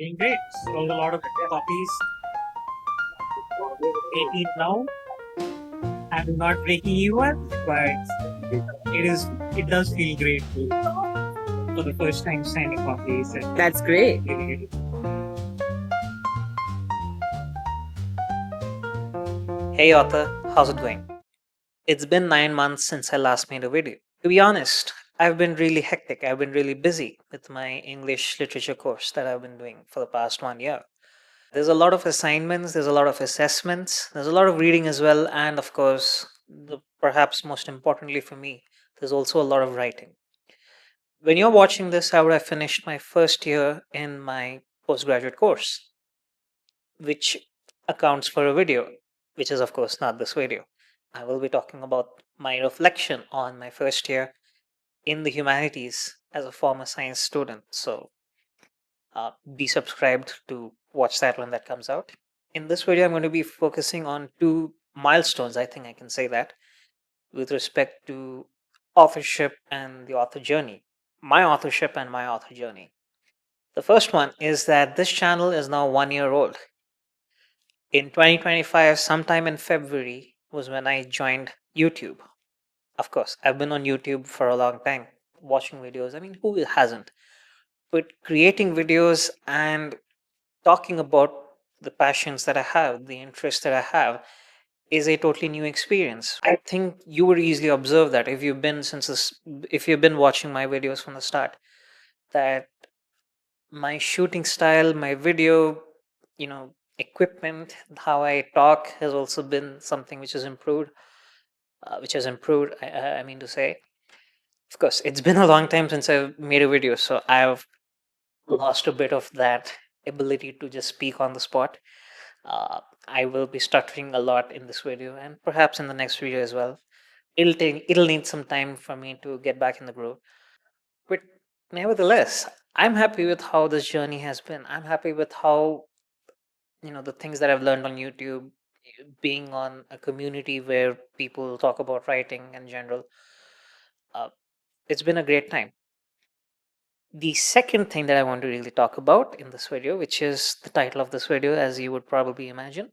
Doing great. Sold a lot of copies. 18 now. I'm not breaking even, but it does feel great to for the first time signing copies and That's great. really Hey author, how's it going? It's been 9 months since I last made a video. To be honest, I've been really hectic. I've been really busy with my English literature course that I've been doing for the past 1 year. There's a lot of assignments, there's a lot of assessments, there's a lot of reading as well, and of course, perhaps most importantly for me, there's also a lot of writing. When you're watching this, I would have finished my first year in my postgraduate course, which accounts for a video, which is, of course, not this video. I will be talking about my reflection on my first year in the humanities as a former science student. So be subscribed to watch that when that comes out. In this video, I'm going to be focusing on two milestones, I think I can say that, with respect to authorship and the author journey. My authorship and my author journey. The first one is that this channel is now 1 year old. In 2025, sometime in February, was when I joined YouTube. Of course, I've been on YouTube for a long time, watching videos. I mean, who hasn't? But creating videos and talking about the passions that I have, the interests that I have, is a totally new experience. I think you would easily observe that if you've been watching my videos from the start, that my shooting style, my video, equipment, how I talk has also been something which has improved. I mean to say, of course, it's been a long time since I've made a video, so I've lost a bit of that ability to just speak on the spot. I will be stuttering a lot in this video and perhaps in the next video as well. It'll need some time for me to get back in the groove. But nevertheless, I'm happy with how this journey has been. I'm happy with how the things that I've learned on YouTube, being on a community where people talk about writing in general. Uh, it's been a great time. The second thing that I want to really talk about in this video, which is the title of this video, as you would probably imagine,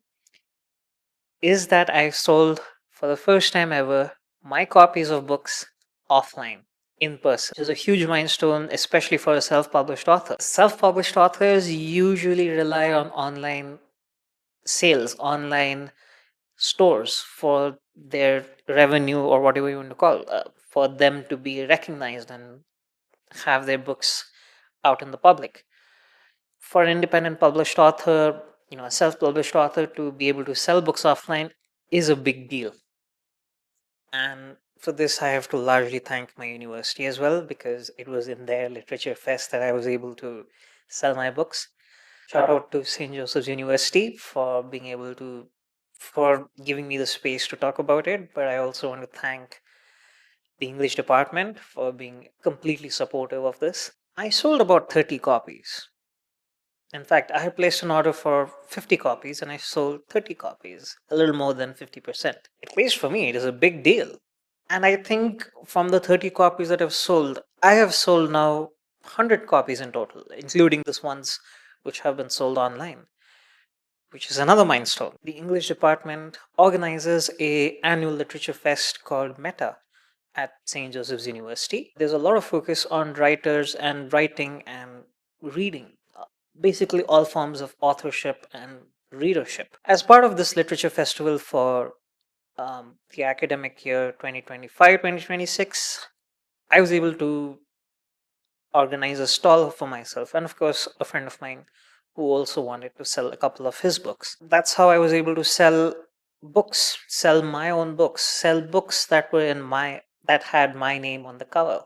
is that I sold for the first time ever my copies of books offline in person, which is a huge milestone, especially for a self published author. Self published authors usually rely on online sales, online stores for their revenue or whatever you want to call for them to be recognized and have their books out in the public. For an independent published author, a self published author, to be able to sell books offline is a big deal. And for this, I have to largely thank my university as well, because it was in their literature fest that I was able to sell my books. Shout out to St. Joseph's University for giving me the space to talk about it. But I also want to thank the English department for being completely supportive of this. I sold about 30 copies. In fact, I had placed an order for 50 copies and I sold 30 copies, a little more than 50%. At least for me, it is a big deal. And I think from the 30 copies that I've sold, I have sold now 100 copies in total, including this ones which have been sold online, which is another milestone. The English department organizes a annual literature fest called Meta at St. Joseph's University. There's a lot of focus on writers and writing and reading, basically all forms of authorship and readership. As part of this literature festival for the academic year 2025-2026, I was able to organize a stall for myself and, of course, a friend of mine who also wanted to sell a couple of his books. That's how I was able to sell books, sell my own books, sell books that had my name on the cover.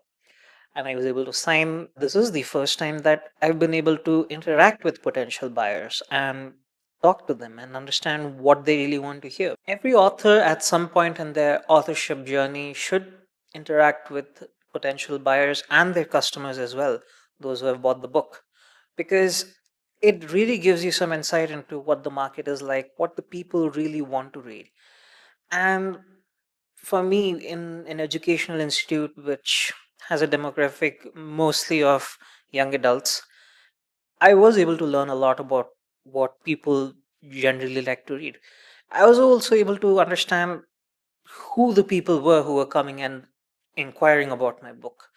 And I was able to sign. This is the first time that I've been able to interact with potential buyers and talk to them and understand what they really want to hear. Every author at some point in their authorship journey should interact with potential buyers and their customers as well, those who have bought the book, because it really gives you some insight into what the market is like, what the people really want to read. And for me, in an educational institute which has a demographic mostly of young adults, I was able to learn a lot about what people generally like to read. I was also able to understand who the people were who were coming and inquiring about my book,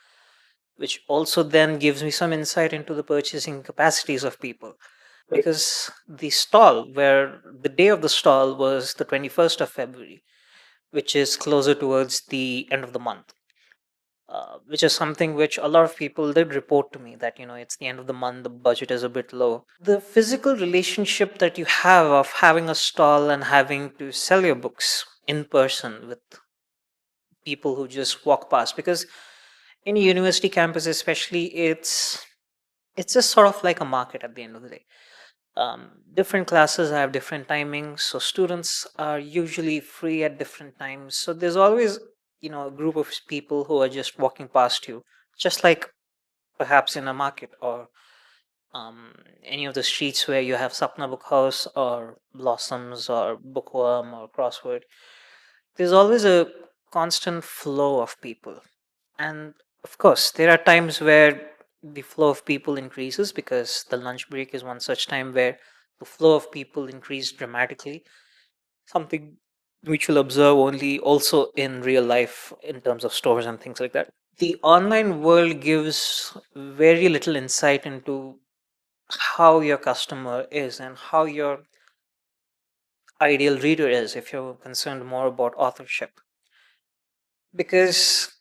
which also then gives me some insight into the purchasing capacities of people. Because the stall, where the day of the stall was the 21st of February, which is closer towards the end of the month, which is something which a lot of people did report to me that, it's the end of the month, the budget is a bit low. The physical relationship that you have of having a stall and having to sell your books in person with people who just walk past, because in a university campus especially, it's just sort of like a market at the end of the day. Different classes have different timings, so students are usually free at different times, so there's always a group of people who are just walking past you, just like perhaps in a market, or any of the streets where you have Sapna Book House or Blossoms or Bookworm or Crossword. There's always a constant flow of people. And of course, there are times where the flow of people increases, because the lunch break is one such time where the flow of people increase dramatically. Something which you'll observe only also in real life in terms of stores and things like that. The online world gives very little insight into how your customer is and how your ideal reader is, if you're concerned more about authorship. Because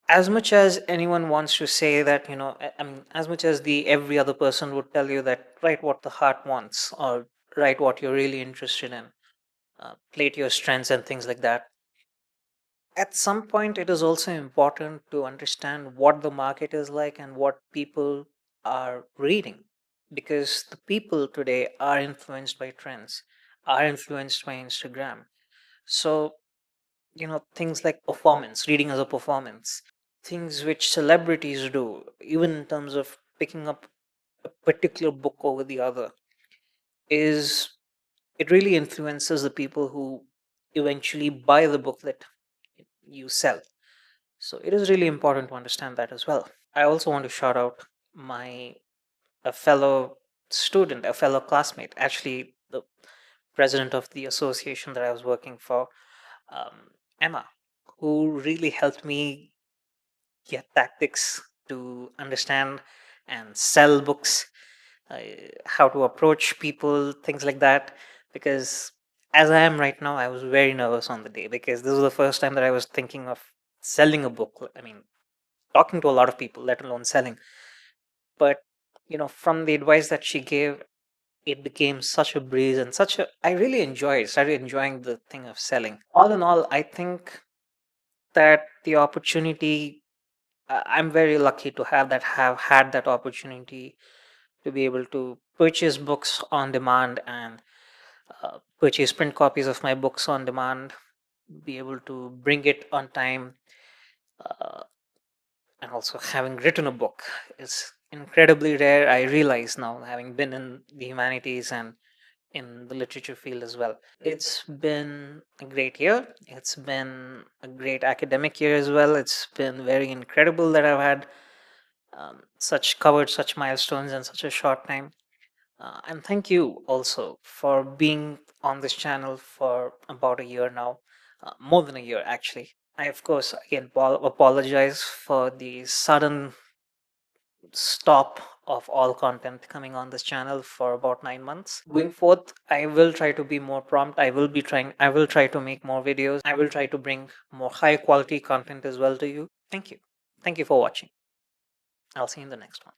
as much as anyone wants to say that, I mean, as much as the every other person would tell you that write what the heart wants, or write what you're really interested in, play to your strengths and things like that, at some point it is also important to understand what the market is like and what people are reading, because the people today are influenced by trends, are influenced by Instagram. So things like performance, reading as a performance, things which celebrities do, even in terms of picking up a particular book over the other, is it really influences the people who eventually buy the book that you sell. So it is really important to understand that as well. I also want to shout out my a fellow student, a fellow classmate, actually the president of the association that I was working for, Emma, who really helped me get tactics to understand and sell books, uh, how to approach people, things like that. Because as I am right now, I was very nervous on the day, because this was the first time that I was thinking of selling a book. I mean, talking to a lot of people, let alone selling. But from the advice that she gave, it became such a breeze, and such a I really started enjoying the thing of selling. All in all, I think that the opportunity, I'm very lucky to have had that opportunity to be able to purchase books on demand, and purchase print copies of my books on demand, be able to bring it on time, uh, and also having written a book is incredibly rare. I realize now, having been in the humanities and in the literature field as well. It's been a great year. It's been a great academic year as well. It's been very incredible that I've had such covered such milestones in such a short time. And thank you also for being on this channel for about a year now, more than a year actually. I, of course, again apologize for the sudden stop of all content coming on this channel for about 9 months. Going forth, I will try to be more prompt. I will try to make more videos. I will try to bring more high quality content as well to you. Thank you. Thank you for watching. I'll see you in the next one.